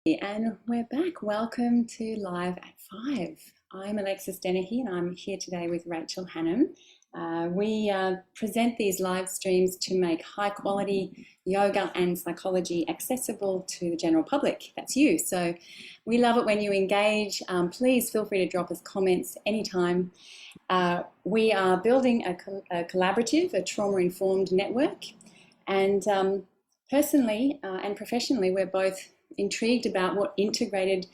And we're back. Welcome to Live at 5. I'm Alexis Dennehy and I'm here today with Rachel Hannam. We present these live streams to make high quality yoga and psychology accessible to the general public. That's you. So we love it when you engage. Please feel free to drop us comments anytime. We are building a collaborative, a trauma-informed network. And personally and professionally, we're both intrigued about what integrated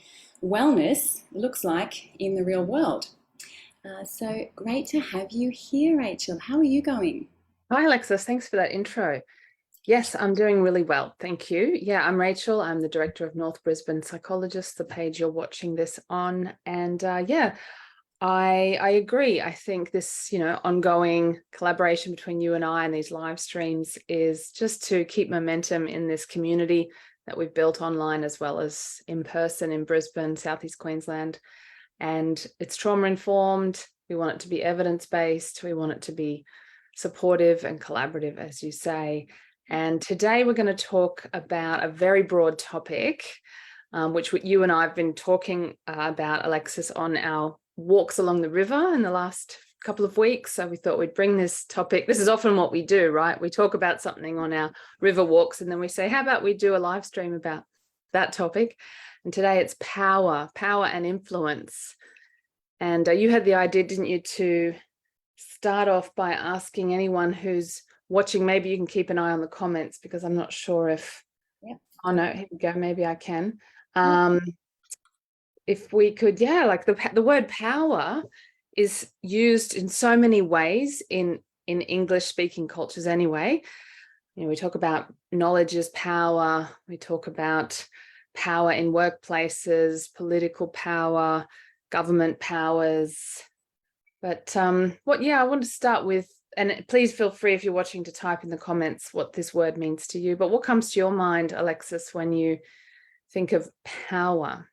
wellness looks like in the real world. So great to have you here, Rachel. How are you going? Hi, Alexis. Thanks for that intro. Yes, I'm doing really well. Thank you. Yeah, I'm Rachel. I'm the director of North Brisbane Psychologist, the page you're watching this on. And I agree. I think this, ongoing collaboration between you and I and these live streams is just to keep momentum in this community that we've built online as well as in person in Brisbane, Southeast Queensland. And it's trauma informed. We want it to be evidence-based. We want it to be supportive and collaborative, as you say. And today we're going to talk about a very broad topic, which you and I have been talking about, Alexis, on our walks along the river in the last couple of weeks. So we thought we'd bring this topic. This is often what we do, right? We talk about something on our river walks and then we say, how about we do a live stream about that topic? And today it's power and influence. And you had the idea, didn't you, to start off by asking anyone who's watching, maybe you can keep an eye on the comments because I'm not sure if, oh no, here we go, maybe I can. If we could, like the word power is used in so many ways in English speaking cultures anyway. We talk about knowledge as power. We talk about power in workplaces, political power, government powers. But I want to start with, and please feel free if you're watching to type in the comments what this word means to you. But what comes to your mind, Alexis, when you think of power?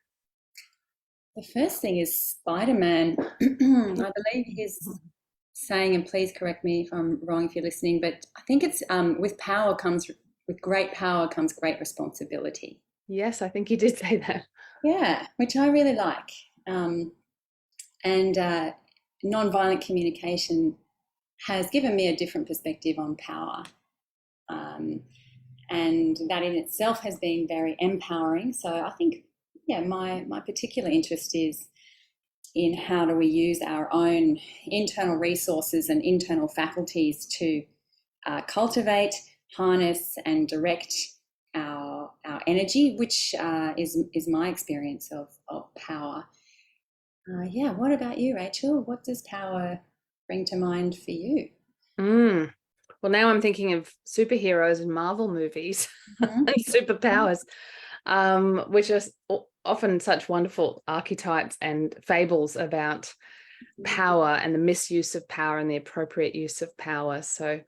The first thing is Spider-Man. I believe he's saying, and please correct me if I'm wrong if you're listening, but I think it's with great power comes great responsibility. Yes, I think you did say that. Yeah, which I really like. And nonviolent communication has given me a different perspective on power. And that in itself has been very empowering. So I think, my particular interest is in how do we use our own internal resources and internal faculties to cultivate, harness, and direct our energy, which is my experience of power. What about you, Rachel? What does power bring to mind for you? Well, now I'm thinking of superheroes and Marvel movies and superpowers, which are often such wonderful archetypes and fables about power and the misuse of power and the appropriate use of power. So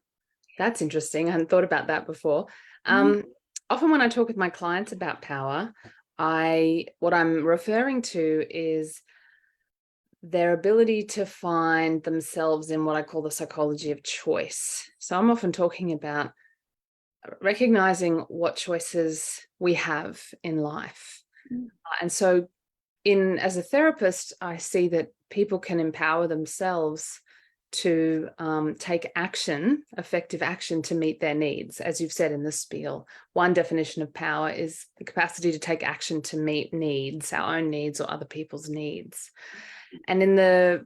that's interesting. I hadn't thought about that before. Often when I talk with my clients about power, what I'm referring to is their ability to find themselves in what I call the psychology of choice. So I'm often talking about recognizing what choices we have in life. And so as a therapist, I see that people can empower themselves to take action, effective action to meet their needs. As you've said in the spiel, one definition of power is the capacity to take action to meet needs, our own needs or other people's needs. And in the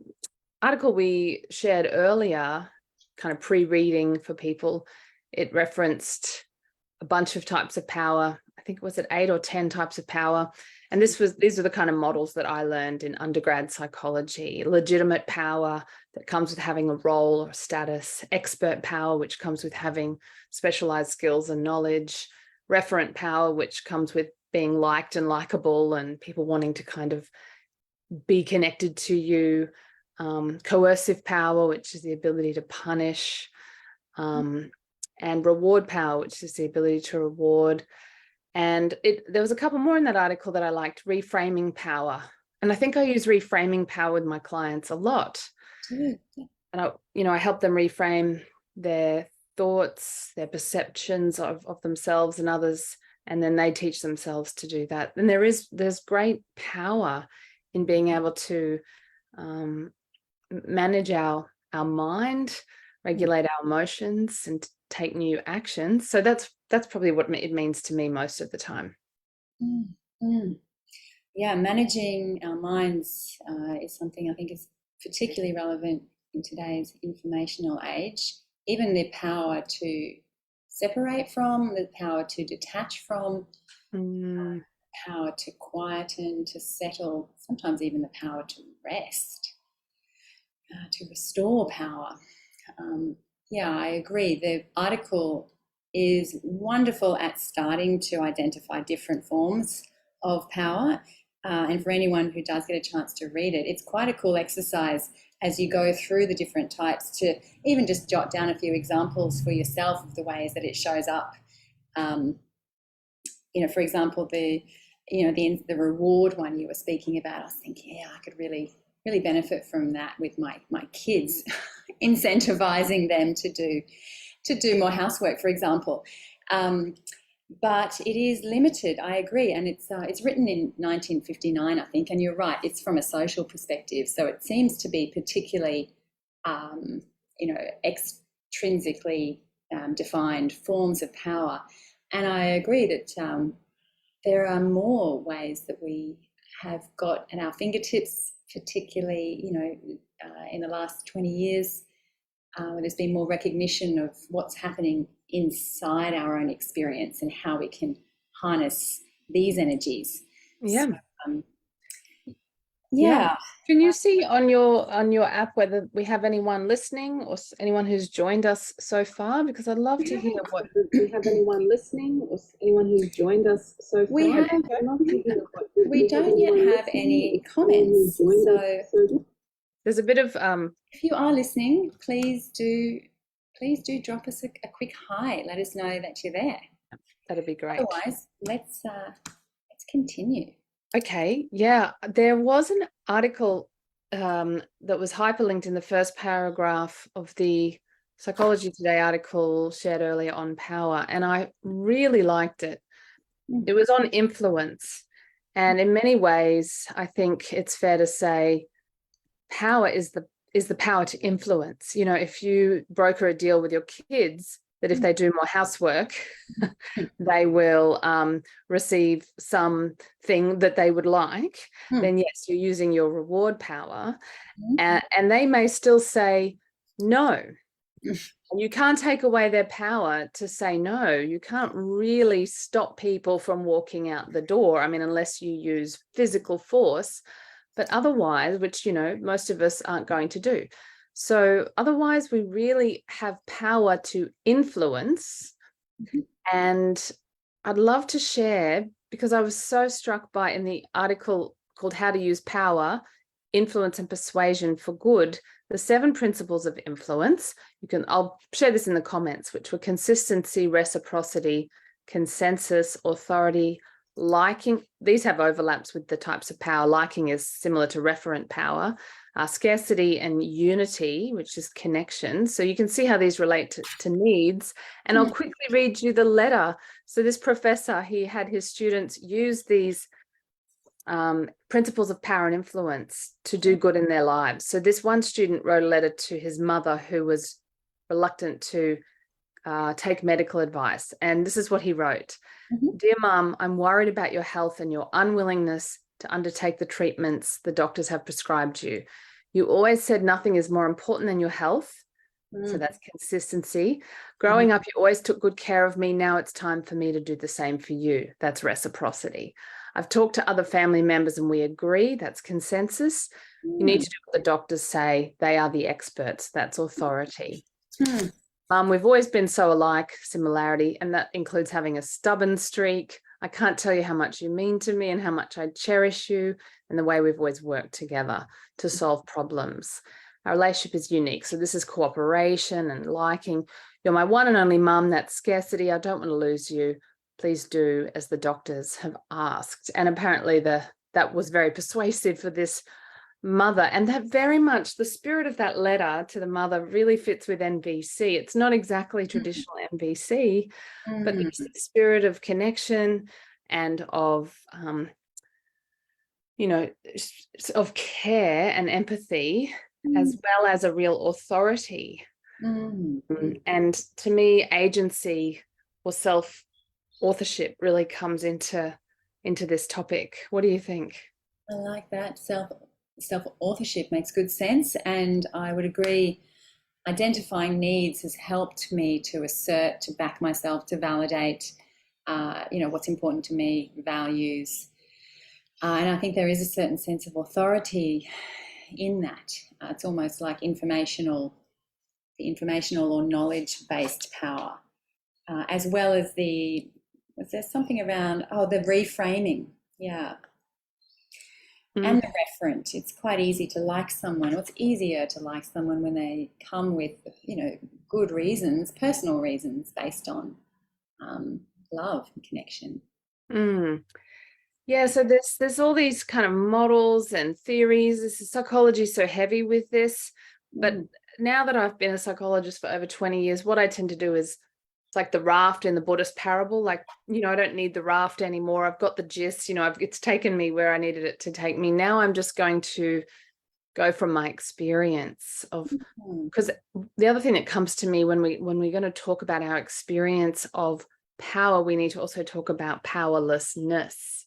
article we shared earlier, kind of pre-reading for people, it referenced a bunch of types of power. I think it was 8 or 10 types of power. And these are the kind of models that I learned in undergrad psychology. Legitimate power that comes with having a role or status, expert power, which comes with having specialized skills and knowledge, referent power, which comes with being liked and likable and people wanting to kind of be connected to you, coercive power, which is the ability to punish, and reward power, which is the ability to reward. And there was a couple more in that article that I liked, reframing power. And I think I use reframing power with my clients a lot. And I help them reframe their thoughts, their perceptions of themselves and others, and then they teach themselves to do that. And there's great power in being able to manage our mind, regulate our emotions, and take new actions. So that's probably what it means to me most of the time. Yeah, managing our minds is something I think is particularly relevant in today's informational age. Even the power to separate from, the power to detach from, power to quieten, to settle, sometimes even the power to rest, to restore power. Yeah, I agree. The article is wonderful at starting to identify different forms of power. And for anyone who does get a chance to read it, it's quite a cool exercise as you go through the different types to even just jot down a few examples for yourself of the ways that it shows up. For example, the reward one you were speaking about, I was thinking, yeah, I could really benefit from that with my kids, incentivizing them to do more housework, for example. But it is limited, I agree, and it's written in 1959, I think, and you're right, it's from a social perspective, so it seems to be particularly, extrinsically defined forms of power. And I agree that there are more ways that we have got at our fingertips, particularly, in the last 20 years, there's been more recognition of what's happening inside our own experience and how we can harness these energies. Yeah. So, yeah. Can you see on your app whether we have anyone listening or anyone who's joined us so far? Because I'd love to hear what we have anyone listening or anyone who's joined us so far. We don't yet have any comments. So there's a bit of if you are listening, please do drop us a quick hi. Let us know that you're there. That'd be great. Otherwise, let's continue. Okay, yeah, there was an article that was hyperlinked in the first paragraph of the Psychology Today article shared earlier on power, and I really liked it. It was on influence, and in many ways, I think it's fair to say power is the power to influence. If you broker a deal with your kids that if they do more housework, they will receive something that they would like, then yes, you're using your reward power. And they may still say no. You can't take away their power to say no. You can't really stop people from walking out the door. I mean, unless you use physical force, but otherwise, which, most of us aren't going to do. So otherwise, we really have power to influence. And I'd love to share, because I was so struck by in the article called How to Use Power, Influence and Persuasion for Good, the 7 principles of influence. I'll share this in the comments, which were consistency, reciprocity, consensus, authority, liking. These have overlaps with the types of power. Liking is similar to referent power. Scarcity and unity, which is connection. So you can see how these relate to needs. And I'll quickly read you the letter. So this professor, he had his students use these principles of power and influence to do good in their lives. So this one student wrote a letter to his mother who was reluctant to take medical advice. And this is what he wrote. Dear Mum, I'm worried about your health and your unwillingness to undertake the treatments the doctors have prescribed you. You always said nothing is more important than your health. So that's consistency. Growing up, you always took good care of me. Now it's time for me to do the same for you. That's reciprocity. I've talked to other family members and we agree. That's consensus. You need to do what the doctors say. They are the experts. That's authority. We've always been so alike, similarity, and that includes having a stubborn streak. I can't tell you how much you mean to me and how much I cherish you and the way we've always worked together to solve problems. Our relationship is unique. So this is cooperation and liking. You're my one and only mum. That's scarcity. I don't want to lose you. Please do as the doctors have asked. And apparently that was very persuasive for this mother, and that very much the spirit of that letter to the mother really fits with NVC. It's not exactly traditional NVC, but there's the spirit of connection and of of care and empathy, as well as a real authority. And to me, agency or self authorship really comes into this topic. What do you think? I like that. Self authorship makes good sense, and I would agree. Identifying needs has helped me to assert, to back myself, to validate, what's important to me, values, and I think there is a certain sense of authority in that. It's almost like informational or knowledge-based power, as well as was there something around, the reframing, yeah, and the referent. It's quite easy to like someone, or it's easier to like someone when they come with, good reasons, personal reasons based on love and connection. Yeah, so there's all these kind of models and theories. Psychology is so heavy with this, but now that I've been a psychologist for over 20 years, what I tend to do is, it's like the raft in the Buddhist parable. Like, I don't need the raft anymore. I've got the gist. It's taken me where I needed it to take me. Now I'm just going to go from my experience of, because the other thing that comes to me when we're going to talk about our experience of power, we need to also talk about powerlessness.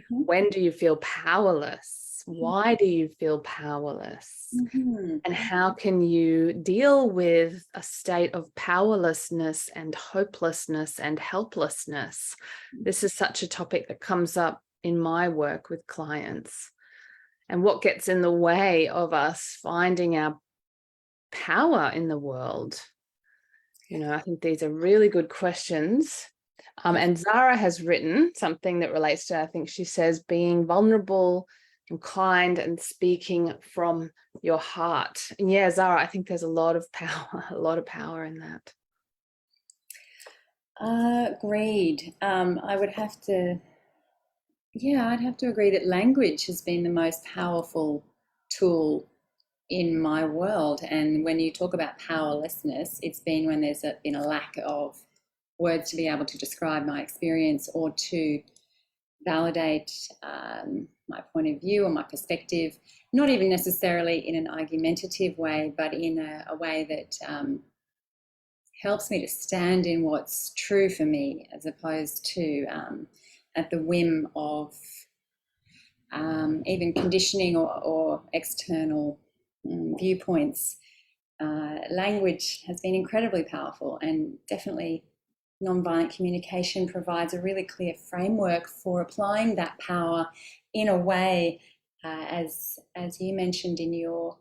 When do you feel powerless? Why do you feel powerless? And how can you deal with a state of powerlessness and hopelessness and helplessness? This is such a topic that comes up in my work with clients. And what gets in the way of us finding our power in the world? I think these are really good questions. And Zara has written something that relates to, I think she says, being vulnerable and kind and speaking from your heart. And yeah, Zara, I think there's a lot of power in that. Agreed. I'd have to agree that language has been the most powerful tool in my world. And when you talk about powerlessness, it's been when there's been a lack of words to be able to describe my experience or to validate my point of view or my perspective, not even necessarily in an argumentative way, but in a way that helps me to stand in what's true for me, as opposed to at the whim of even conditioning or external viewpoints. Language has been incredibly powerful, and definitely nonviolent communication provides a really clear framework for applying that power in a way, as you mentioned in your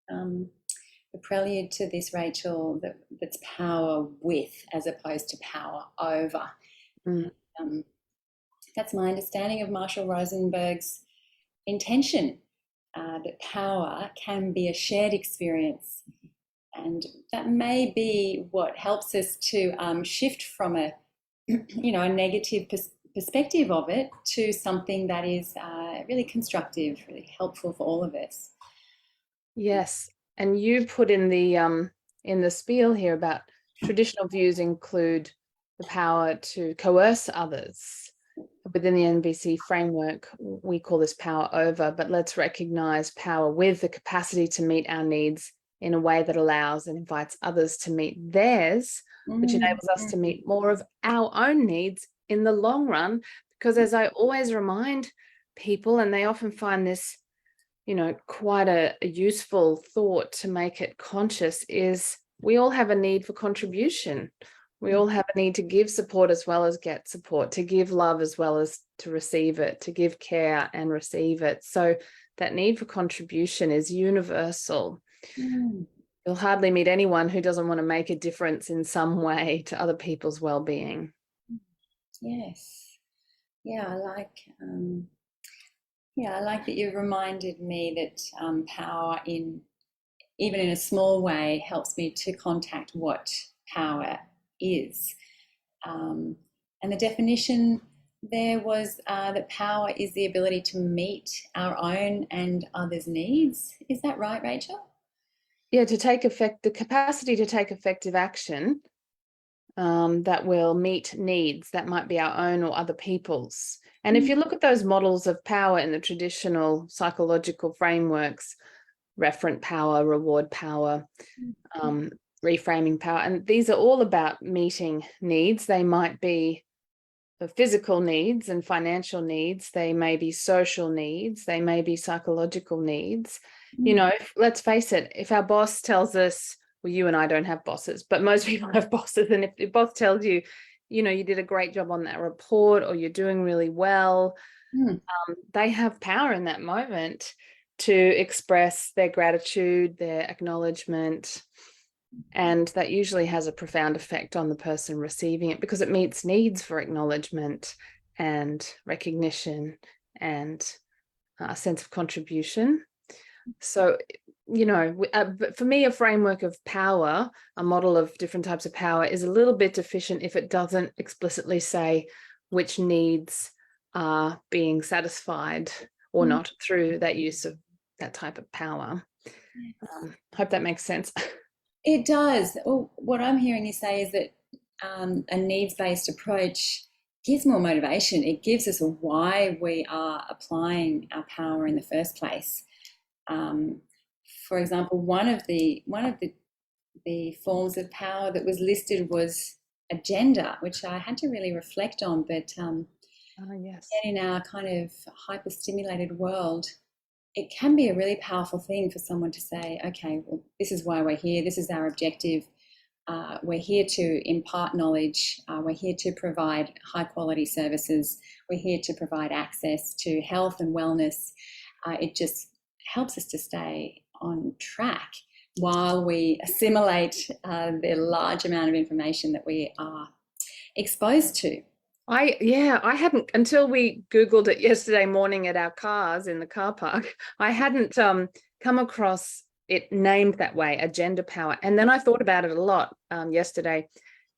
the prelude to this, Rachel, that's power with as opposed to power over. That's my understanding of Marshall Rosenberg's intention, that power can be a shared experience. And that may be what helps us to shift from a negative perspective of it to something that is really constructive, really helpful for all of us. Yes, and you put in the spiel here about traditional views include the power to coerce others. Within the NVC framework, we call this power over, but let's recognize power with the capacity to meet our needs in a way that allows and invites others to meet theirs, which enables us to meet more of our own needs in the long run. Because as I always remind people, and they often find this, quite a useful thought to make it conscious, is we all have a need for contribution. We all have a need to give support as well as get support, to give love as well as to receive it, to give care and receive it. So that need for contribution is universal. You'll hardly meet anyone who doesn't want to make a difference in some way to other people's well-being. Yes. Yeah, I like that you've reminded me that power, even in a small way, helps me to contact what power is. And the definition there was that power is the ability to meet our own and others' needs. Is that right, Rachel? Yeah, the capacity to take effective action that will meet needs that might be our own or other people's. And if you look at those models of power in the traditional psychological frameworks, referent power, reward power, reframing power, and these are all about meeting needs. They might be the physical needs and financial needs. They may be social needs. They may be psychological needs. You know, let's face it, if our boss tells us, well, you and I don't have bosses, but most people have bosses. And if the boss tells you, you know, you did a great job on that report or you're doing really well, they have power in that moment to express their gratitude, their acknowledgement. And that usually has a profound effect on the person receiving it because it meets needs for acknowledgement and recognition and a sense of contribution. So, you know, for me, a framework of power, a model of different types of power is a little bit deficient if it doesn't explicitly say which needs are being satisfied or not through that use of that type of power. Hope that makes sense. It does. Well, what I'm hearing you say is that a needs-based approach gives more motivation. It gives us a why we are applying our power in the first place. Um, for example, one of the forms of power that was listed was agenda, which I had to really reflect on. But Yes. in our kind of hyper-stimulated world, it can be a really powerful thing for someone to say, okay, well, this is why we're here. This is our objective. We're here to impart knowledge. We're here to provide high quality services. We're here to provide access to health and wellness. It just helps us to stay on track while we assimilate the large amount of information that we are exposed to. I hadn't, until we Googled it yesterday morning at our cars in the car park, I hadn't come across it named that way, agenda power. And then I thought about it a lot yesterday.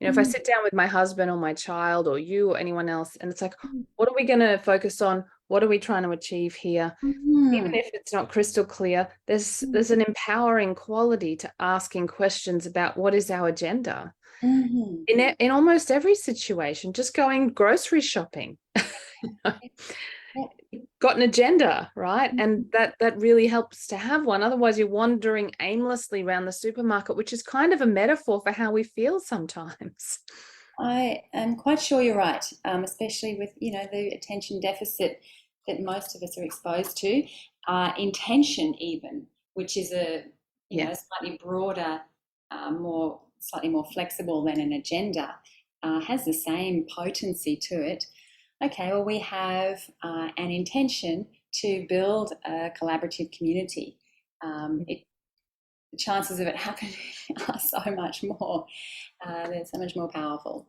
You know, if I sit down with my husband or my child or you or anyone else, and it's like, what are we going to focus on? What are we trying to achieve here? Even if it's not crystal clear, there's an empowering quality to asking questions about what is our agenda. In almost every situation, just going grocery shopping. Got an agenda, right? And that really helps to have one. Otherwise, you're wandering aimlessly around the supermarket, which is kind of a metaphor for how we feel sometimes. I am quite sure you're right, especially with the attention deficit that most of us are exposed to. Intention, even, which is a slightly broader, slightly more flexible than an agenda, has the same potency to it. Okay, well, we have an intention to build a collaborative community. The chances of it happening are so much more. They're so much more powerful.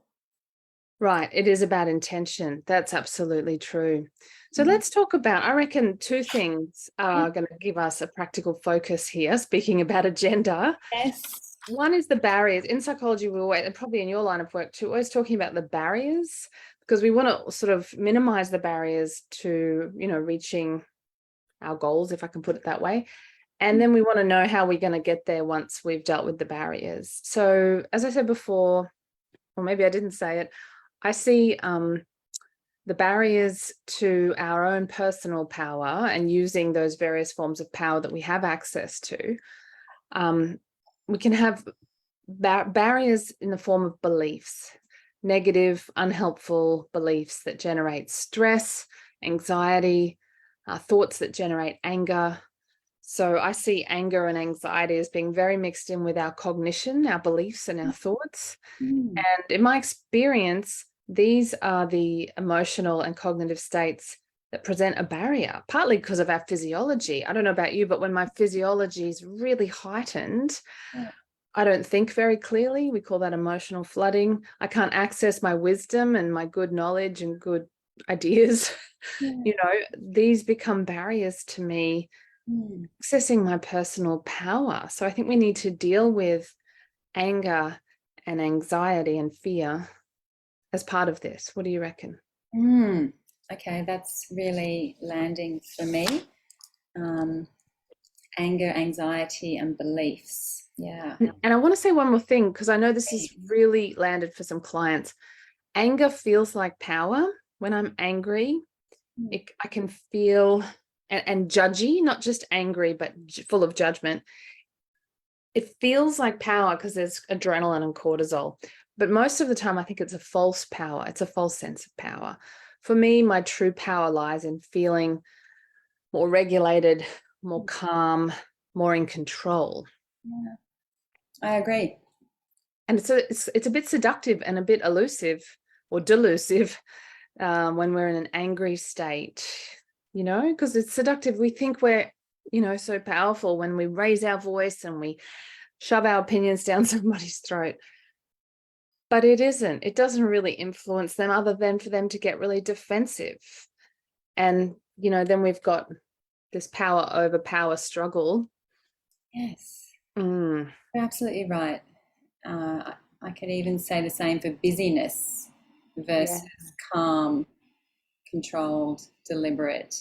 Right. It is about intention. That's absolutely true. So let's talk about, I reckon two things are going to give us a practical focus here, speaking about agenda. Yes. One is the barriers. In psychology, we always, and probably in your line of work too, always talking about the barriers, because we want to sort of minimize the barriers to, reaching our goals, if I can put it that way. And then we want to know how we're going to get there once we've dealt with the barriers. So as I said before, or maybe I didn't say it, I see the barriers to our own personal power and using those various forms of power that we have access to. We can have barriers in the form of beliefs, negative, unhelpful beliefs that generate stress, anxiety, thoughts that generate anger. So I see anger and anxiety as being very mixed in with our cognition, our beliefs and our thoughts. And in my experience, these are the emotional and cognitive states that present a barrier, partly because of our physiology. I don't know about you, but when my physiology is really heightened, I don't think very clearly. We call that emotional flooding. I can't access my wisdom and my good knowledge and good ideas. These become barriers to me accessing my personal power. So I think we need to deal with anger and anxiety and fear as part of this. What do you reckon? Okay, that's really landing for me. Um, Anger, anxiety, and beliefs. Yeah. And I want to say one more thing, because I know this is really landed for some clients. Anger feels like power. When I'm angry, I can feel and judgy, not just angry, but full of judgment. It feels like power because there's adrenaline and cortisol. But most of the time, I think it's a false power. It's a false sense of power. For me, my true power lies in feeling more regulated, more calm, more in control. Yeah, I agree. And it's a bit seductive and a bit elusive or delusive when we're in an angry state, because it's seductive. We think we're, so powerful when we raise our voice and we shove our opinions down somebody's throat. But it isn't. It doesn't really influence them other than for them to get really defensive. And, then we've got this power over power struggle. Yes, Mm. you're absolutely right. I could even say the same for busyness versus calm, controlled, deliberate.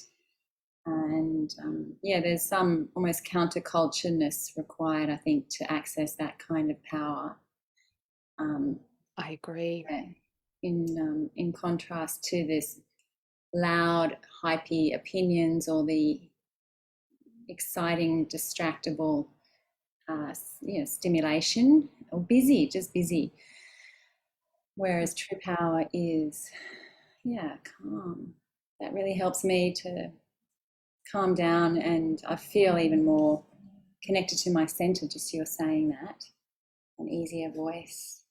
And yeah, there's some almost countercultureness required, I think, to access that kind of power. I agree. In contrast to this loud, hypey opinions or the exciting, distractible, stimulation or busy, just busy. Whereas true power is, yeah, calm. That really helps me to calm down, and I feel even more connected to my center, just you're saying that, an easier voice.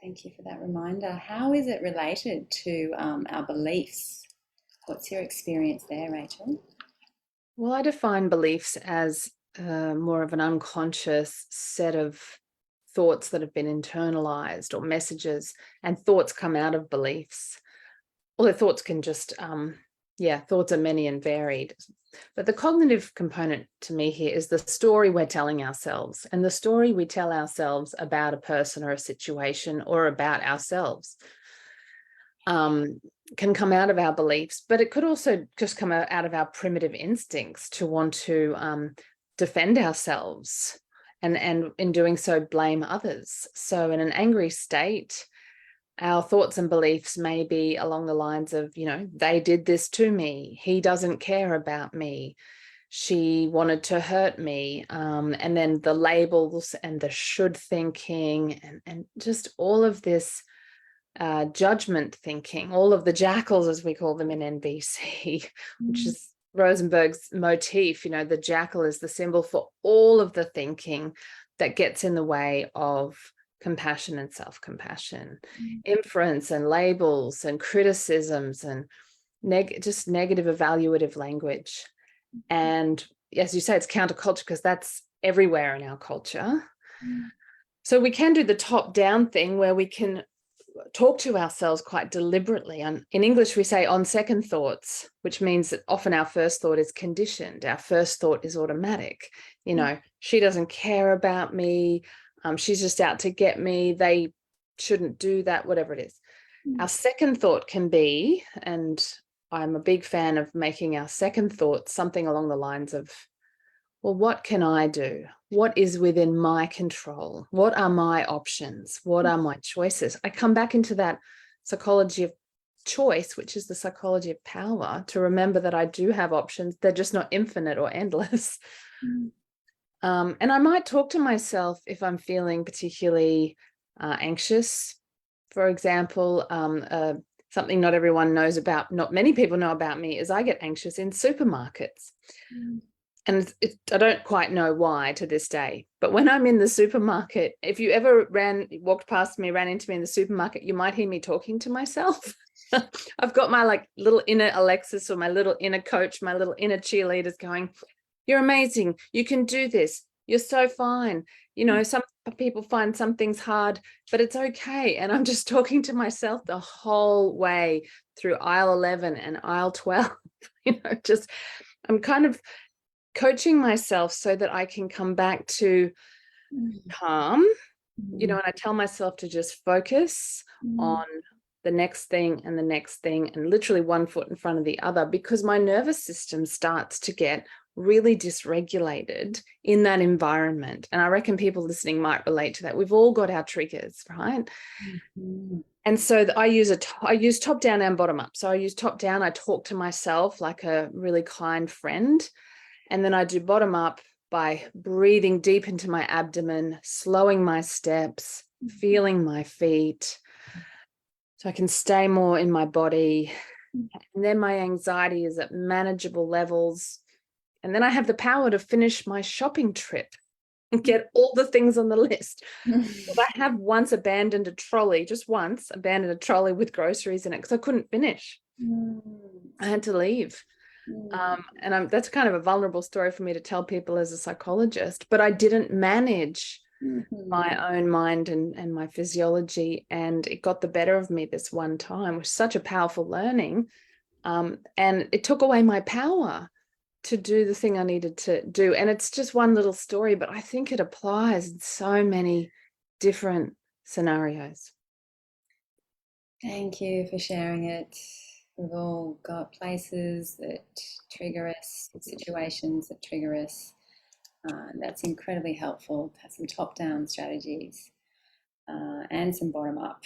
Thank you for that reminder. How is it related to our beliefs? What's your experience there, Rachel? Well, I define beliefs as more of an unconscious set of thoughts that have been internalized or messages, and thoughts come out of beliefs. Although thoughts can just, thoughts are many and varied. But the cognitive component to me here is the story we're telling ourselves, and the story we tell ourselves about a person or a situation or about ourselves can come out of our beliefs, but it could also just come out of our primitive instincts to want to defend ourselves, and in doing so blame others. So in an angry state, our thoughts and beliefs may be along the lines of, they did this to me, he doesn't care about me, she wanted to hurt me, and then the labels and the should thinking and just all of this judgment thinking, all of the jackals, as we call them in NBC, which is Rosenberg's motif. The jackal is the symbol for all of the thinking that gets in the way of compassion and self-compassion, inference and labels and criticisms and just negative evaluative language. And as you say, it's counterculture because that's everywhere in our culture. So we can do the top-down thing where we can talk to ourselves quite deliberately. In English, we say on second thoughts, which means that often our first thought is conditioned. Our first thought is automatic. She doesn't care about me. She's just out to get me. They shouldn't do that, whatever it is. Our second thought can be, and I'm a big fan of making our second thought something along the lines of, well, what can I do? What is within my control? What are my options? What are my choices? I come back into that psychology of choice, which is the psychology of power, to remember that I do have options. They're just not infinite or endless. And I might talk to myself if I'm feeling particularly anxious. For example, something not everyone knows about, not many people know about me, is I get anxious in supermarkets. And I don't quite know why to this day, but when I'm in the supermarket, if you ever walked past me, ran into me in the supermarket, you might hear me talking to myself. I've got my little inner Alexis or my little inner coach, my little inner cheerleaders going, you're amazing. You can do this. You're so fine. Some people find some things hard, but it's okay. And I'm just talking to myself the whole way through aisle 11 and aisle 12. I'm kind of coaching myself so that I can come back to calm, and I tell myself to just focus on the next thing and the next thing, and literally one foot in front of the other, because my nervous system starts to get really dysregulated in that environment. And I reckon people listening might relate to that. We've all got our triggers, right? Mm-hmm. And so I use top down and bottom up. So I use top down, I talk to myself like a really kind friend. And then I do bottom up by breathing deep into my abdomen, slowing my steps, feeling my feet, so I can stay more in my body. And then my anxiety is at manageable levels. And then I have the power to finish my shopping trip and get all the things on the list. Because I have once abandoned a trolley, just once abandoned a trolley with groceries in it because I couldn't finish. I had to leave. And that's kind of a vulnerable story for me to tell people as a psychologist, but I didn't manage my own mind and my physiology, and it got the better of me this one time. It was such a powerful learning, and it took away my power to do the thing I needed to do. And it's just one little story, but I think it applies in so many different scenarios. Thank you for sharing it. We've all got places that trigger us, situations that trigger us. That's incredibly helpful to have some top-down strategies and some bottom-up,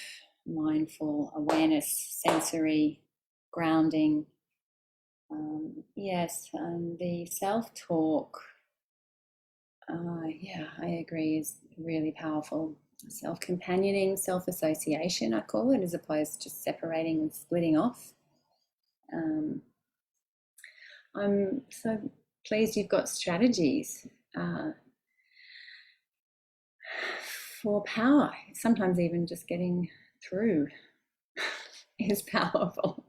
mindful awareness, sensory grounding. Yes, the self-talk, yeah, I agree, is really powerful. Self-companioning, self-association, I call it, as opposed to separating and splitting off. I'm so pleased you've got strategies for power. Sometimes even just getting through is powerful.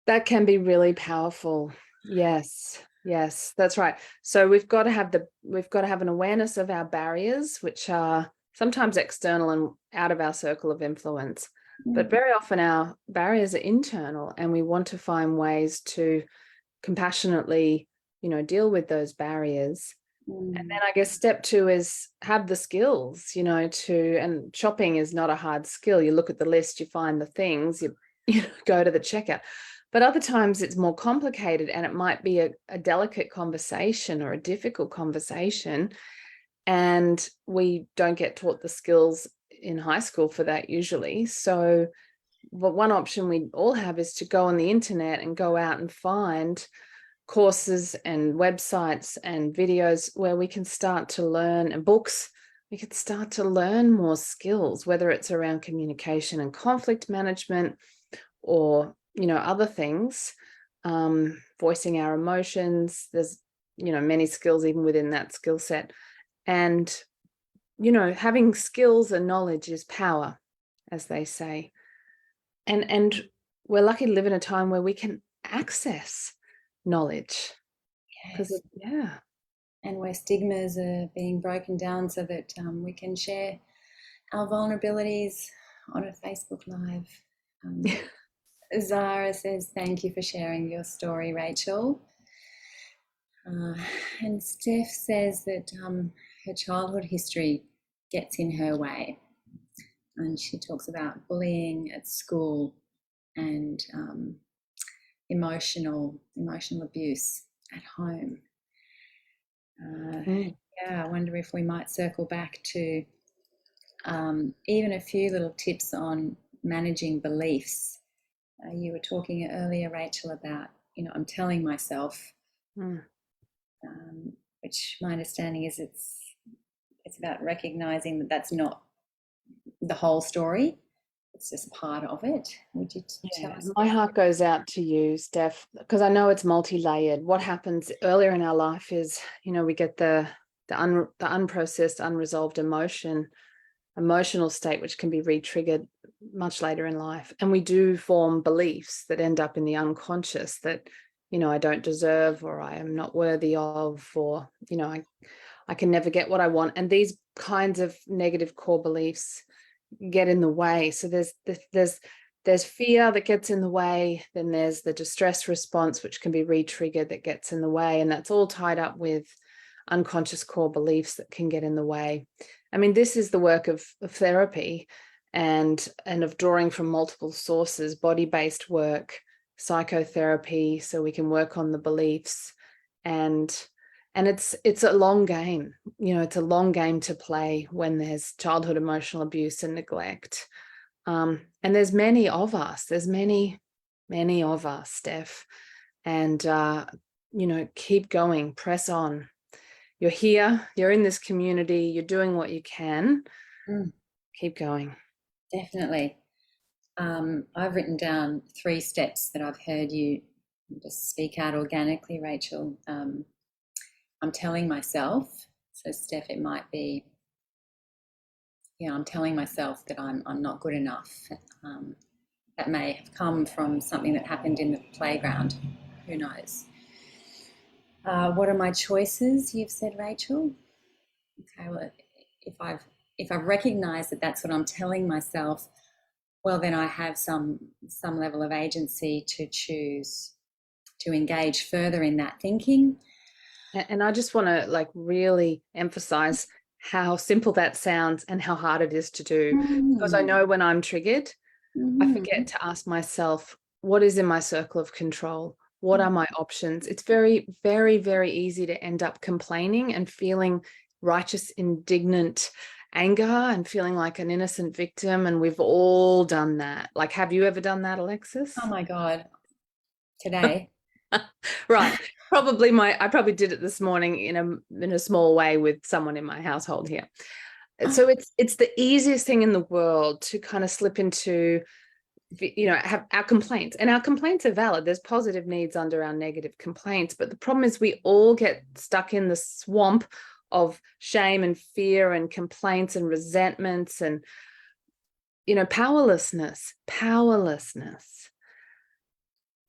That can be really powerful. Yes, that's right. So we've got to have an awareness of our barriers, which are sometimes external and out of our circle of influence. But very often our barriers are internal, and we want to find ways to compassionately, deal with those barriers. And then I guess step 2 is have the skills, and shopping is not a hard skill. You look at the list, you find the things, you go to the checkout. But other times it's more complicated, and it might be a delicate conversation or a difficult conversation. And we don't get taught the skills in high school for that usually. So but one option we all have is to go on the internet and go out and find courses and websites and videos where we can start to learn, and books, we can start to learn more skills, whether it's around communication and conflict management or, other things, voicing our emotions. There's, many skills even within that skill set. And, having skills and knowledge is power, as they say. And we're lucky to live in a time where we can access knowledge. Yes. Yeah. And where stigmas are being broken down so that we can share our vulnerabilities on a Facebook Live. Zara says, thank you for sharing your story, Rachel. And Steph says that her childhood history gets in her way. And she talks about bullying at school and emotional abuse at home. Yeah, I wonder if we might circle back to even a few little tips on managing beliefs. You were talking earlier, Rachel, about, I'm telling myself, which my understanding is it's about recognizing that that's not the whole story. It's just part of it. Would you tell us? My heart goes out to you, Steph, because I know it's multi-layered. What happens earlier in our life is, we get the unprocessed, unresolved emotional state, which can be re-triggered much later in life. And we do form beliefs that end up in the unconscious that, I don't deserve, or I am not worthy of, or, I can never get what I want. And these kinds of negative core beliefs get in the way. So there's fear that gets in the way. Then there's the distress response, which can be re-triggered, that gets in the way. And that's all tied up with unconscious core beliefs that can get in the way. I mean, this is the work of therapy. and of drawing from multiple sources, body-based work, psychotherapy, so we can work on the beliefs. And it's a long game. It's a long game to play when there's childhood emotional abuse and neglect. And there's many of us. There's many of us, Steph. And keep going, press on. You're here, you're in this community, you're doing what you can. Keep going. Definitely. I've written down 3 steps that I've heard you just speak out organically, Rachel. I'm telling myself, so Steph, it might be, I'm telling myself that I'm not good enough. That may have come from something that happened in the playground. Who knows? What are my choices? You've said, Rachel. Okay, well, if I've recognised that that's what I'm telling myself, well, then I have some level of agency to choose to engage further in that thinking. And I just want to really emphasize how simple that sounds and how hard it is to do. Because I know when I'm triggered, I forget to ask myself, what is in my circle of control? What are my options? It's very, very, very easy to end up complaining and feeling righteous, indignant anger and feeling like an innocent victim. And we've all done that. Have you ever done that, Alexis? Oh my God. Today. Right. I probably did it this morning in a small way with someone in my household here. So it's the easiest thing in the world to kind of slip into, have our complaints, and our complaints are valid. There's positive needs under our negative complaints, but the problem is we all get stuck in the swamp of shame and fear and complaints and resentments and powerlessness.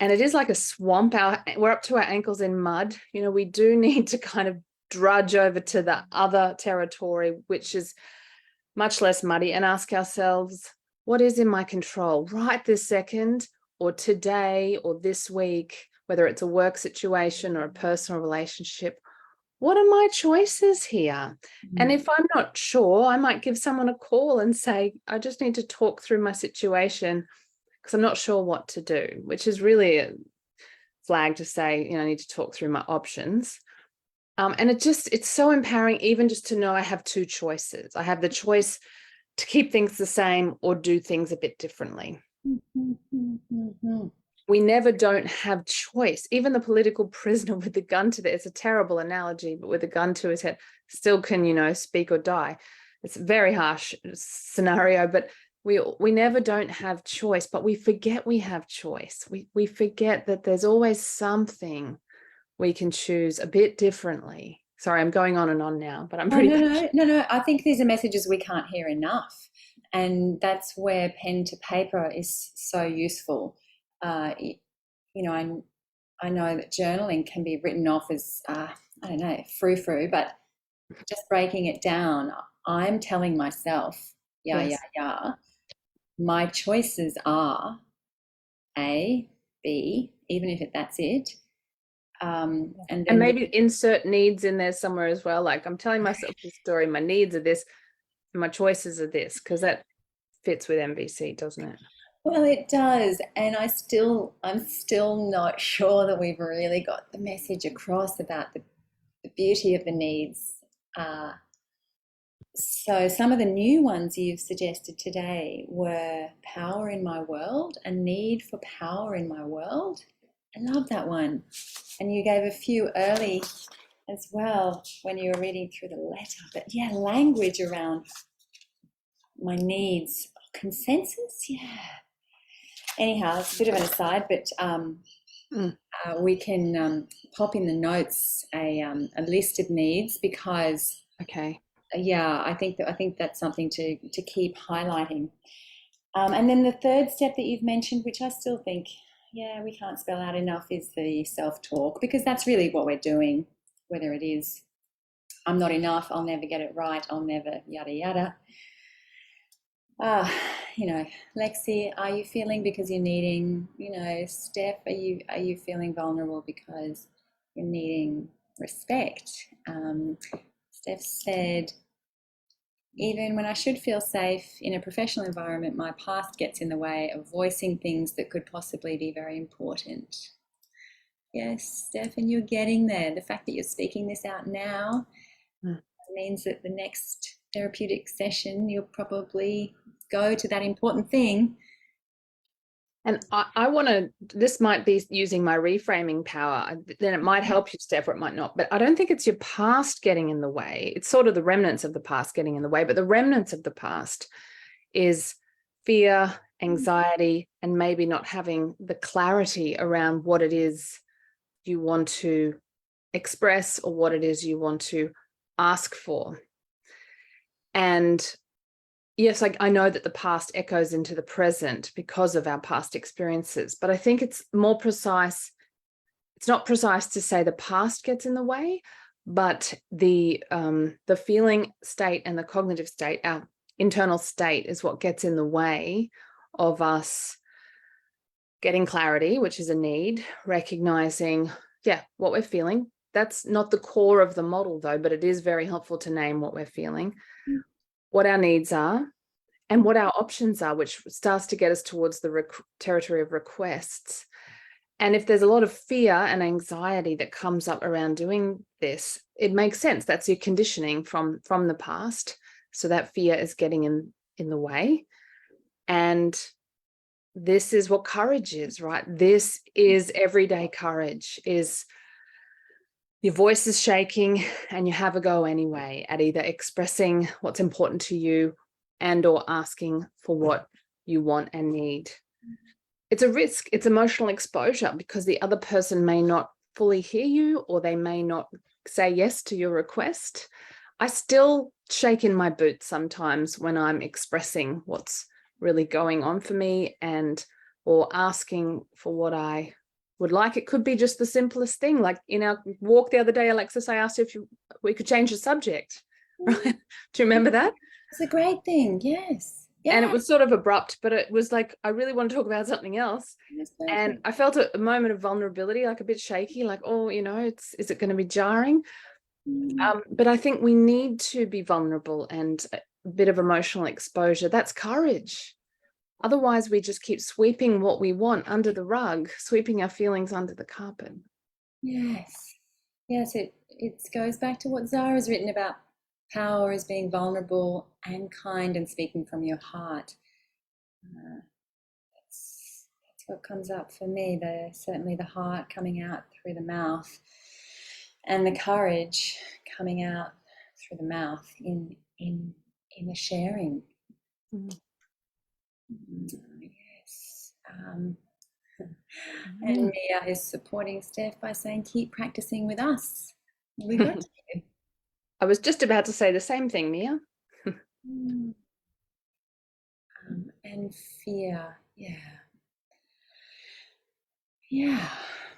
And it is like a swamp. We're up to our ankles in mud. We do need to kind of drudge over to the other territory, which is much less muddy, and ask ourselves, what is in my control right this second, or today, or this week, whether it's a work situation or a personal relationship? What are my choices here? And if I'm not sure, I might give someone a call and say, I just need to talk through my situation because I'm not sure what to do, which is really a flag to say, I need to talk through my options. And it's so empowering even just to know I have 2 choices. I have the choice to keep things the same or do things a bit differently. We never don't have choice. Even the political prisoner with the gun to it's a terrible analogy, but with a gun to his head still can, speak or die. It's a very harsh scenario, but we never don't have choice, but we forget we have choice. We forget that there's always something we can choose a bit differently. Sorry, I'm going on and on now, but I'm pretty passionate. No. I think these are messages we can't hear enough. And that's where pen to paper is so useful. I know that journaling can be written off as, frou-frou, but just breaking it down, I'm telling myself, Yes. my choices are A, B, even if that's it. And maybe insert needs in there somewhere as well. I'm telling myself this story, my needs are this, my choices are this, because that fits with MVC, doesn't it? Well, it does, and I'm still not sure that we've really got the message across about the beauty of the needs. So some of the new ones you've suggested today were power in my world, a need for power in my world. I love that one. And you gave a few early as well when you were reading through the letter. But yeah, language around my needs. Consensus? Yeah. Anyhow, it's a bit of an aside, but we can pop in the notes a list of needs because okay. I think that's something to keep highlighting. And then the third step that you've mentioned, which I still think, we can't spell out enough, is the self-talk, because that's really what we're doing, whether it is I'm not enough, I'll never get it right, I'll never yada yada. Lexi, are you feeling because you're needing, Steph, are you feeling vulnerable because you're needing respect? Steph said Even when I should feel safe in a professional environment, my past gets in the way of voicing things that could possibly be very important. Yes, Stefan, you're getting there. The fact that you're speaking this out now Mm. means that the next therapeutic session, you'll probably go to that important thing. And I want to, this might be using my reframing power, then it might help you, Steph, or it might not. But I don't think it's your past getting in the way. It's sort of the remnants of the past getting in the way. But the remnants of the past is fear, anxiety, and maybe not having the clarity around what it is you want to express or what it is you want to ask for. And yes, I know that the past echoes into the present because of our past experiences, but I think it's more precise. It's not precise to say the past gets in the way, but the feeling state and the cognitive state, our internal state, is what gets in the way of us getting clarity, which is a need, recognizing, what we're feeling. That's not the core of the model, though, but it is very helpful to name what we're feeling, what our needs are, and what our options are, which starts to get us towards the territory of requests. And if there's a lot of fear and anxiety that comes up around doing this, it makes sense. That's your conditioning from the past. So that fear is getting in the way. And this is what courage is, right? This is everyday courage, is your voice is shaking and you have a go anyway at either expressing what's important to you and or asking for what you want and need. It's a risk, it's emotional exposure, because the other person may not fully hear you, or they may not say yes to your request. I still shake in my boots sometimes when I'm expressing what's really going on for me or asking for what I would like. It could be just the simplest thing, like in our walk the other day, Alexis, I asked you if we could change the subject. Right? Do you remember that? It's a great thing, yes. And it was sort of abrupt, but it was like, I really want to talk about something else. And I felt a moment of vulnerability, like a bit shaky, like, oh, is it going to be jarring? But I think we need to be vulnerable, and a bit of emotional exposure. That's courage. Otherwise, we just keep sweeping what we want under the rug, sweeping our feelings under the carpet. Yes. Yes, it goes back to what Zara's written about power as being vulnerable and kind and speaking from your heart. That's what comes up for me. Certainly the heart coming out through the mouth, and the courage coming out through the mouth in the sharing. Yes. And Mia is supporting Steph by saying, keep practicing with us. We got you. I was just about to say the same thing, Mia. And fear, yeah.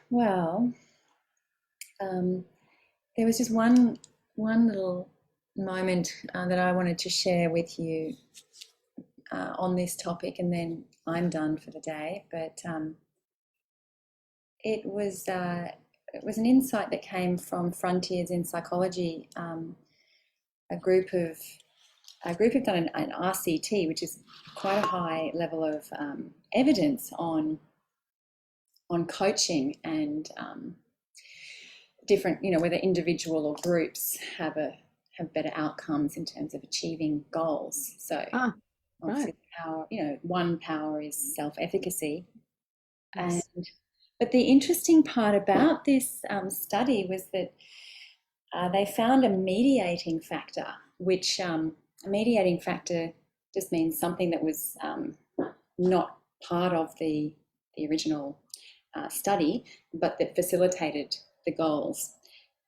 Well, there was just one little moment that I wanted to share with you on this topic, and then I'm done for the day. But it was an insight that came from Frontiers in Psychology. A group have done an RCT, which is quite a high level of evidence on coaching and different, whether individual or groups have better outcomes in terms of achieving goals. So obviously, power, one power is self-efficacy. Yes. But the interesting part about this study was that they found a mediating factor, which a mediating factor just means something that was not part of the original study, but that facilitated the goals.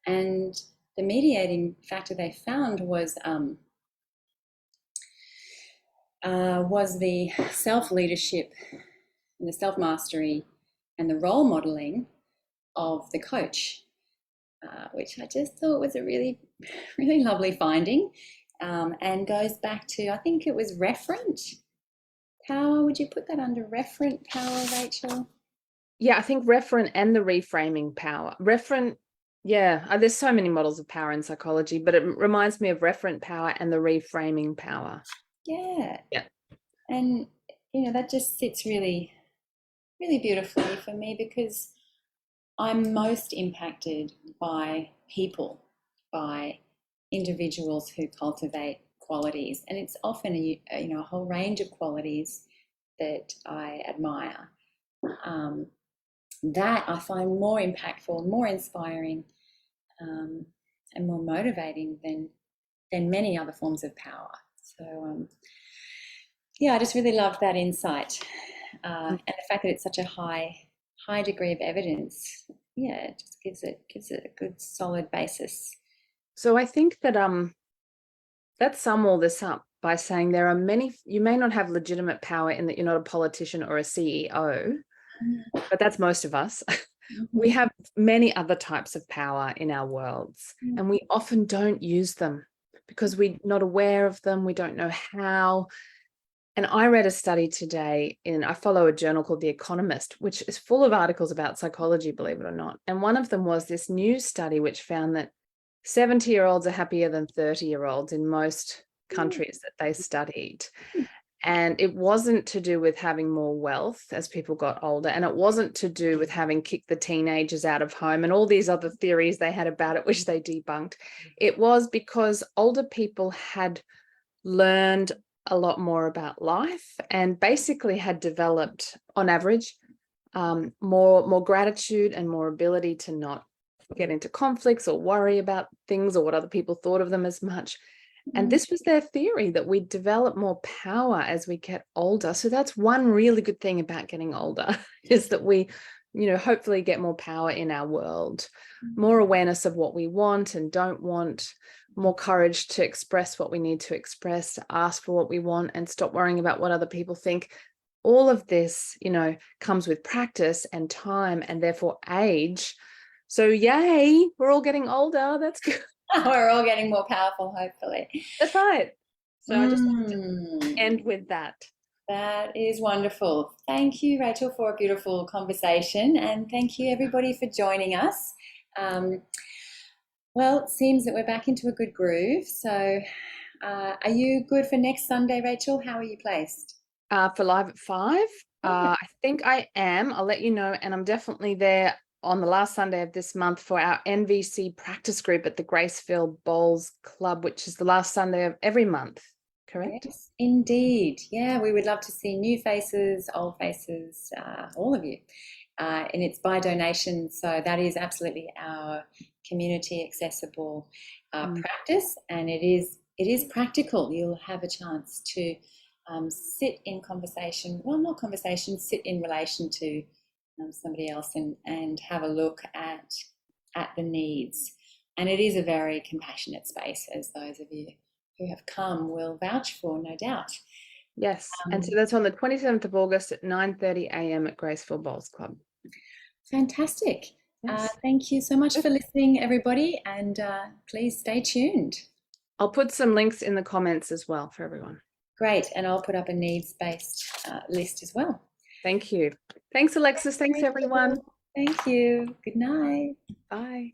And the mediating factor they found was the self-leadership and the self-mastery and the role modeling of the coach, which I just thought was a really, really lovely finding, and goes back to, I think it was referent power. Would you put that under referent power, Rachel? Yeah, I think referent and the reframing power. Referent Yeah, there's so many models of power in psychology, but it reminds me of referent power and the reframing power. Yeah. Yeah. And, that just sits really, really beautifully for me because I'm most impacted by people, by individuals who cultivate qualities. And it's often, a whole range of qualities that I admire. Um, that I find more impactful, more inspiring, um, and more motivating than many other forms of power. So yeah, I just really love that insight, and the fact that it's such a high degree of evidence. Yeah, it just gives it a good solid basis. So I think that let's sum all this up by saying there are many, you may not have legitimate power in that you're not a politician or a CEO, but that's most of us. We have many other types of power in our worlds, and we often don't use them because we're not aware of them. We don't know how. And I read a study today I follow a journal called The Economist, which is full of articles about psychology, believe it or not. And one of them was this new study which found that 70-year-olds are happier than 30-year-olds in most countries that they studied. And it wasn't to do with having more wealth as people got older. And it wasn't to do with having kicked the teenagers out of home and all these other theories they had about it, which they debunked. It was because older people had learned a lot more about life and basically had developed, on average, more gratitude and more ability to not get into conflicts or worry about things or what other people thought of them as much. And this was their theory, that we develop more power as we get older. So that's one really good thing about getting older, is that we, hopefully get more power in our world, more awareness of what we want and don't want, more courage to express what we need to express, to ask for what we want and stop worrying about what other people think. All of this, comes with practice and time and therefore age. So yay, we're all getting older. That's good. We're all getting more powerful, hopefully. That's right. So I just want to end with that. That is wonderful. Thank you, Rachel, for a beautiful conversation, and thank you, everybody, for joining us. Well, it seems that we're back into a good groove. So, are you good for next Sunday, Rachel? How are you placed? For live at 5, I think I am. I'll let you know, and I'm definitely there on the last Sunday of this month for our NVC practice group at the Graceville Bowls Club, which is the last Sunday of every month. Correct? Yes, indeed. Yeah, we would love to see new faces, old faces, all of you. And it's by donation, so that is absolutely our community accessible practice, and it is practical. You'll have a chance to sit in conversation, well, not conversation, sit in relation to somebody else and have a look at the needs. And it is a very compassionate space, as those of you who have come will vouch for, no doubt. Yes. And so that's on the 27th of August at 9:30 a.m. at Graceville Bowls Club. Fantastic. Yes. Thank you so much for listening, everybody, and please stay tuned. I'll put some links in the comments as well for everyone. Great, and I'll put up a needs-based list as well. Thank you. Thanks, Alexis. Thanks, everyone. Thank you. Good night. Bye.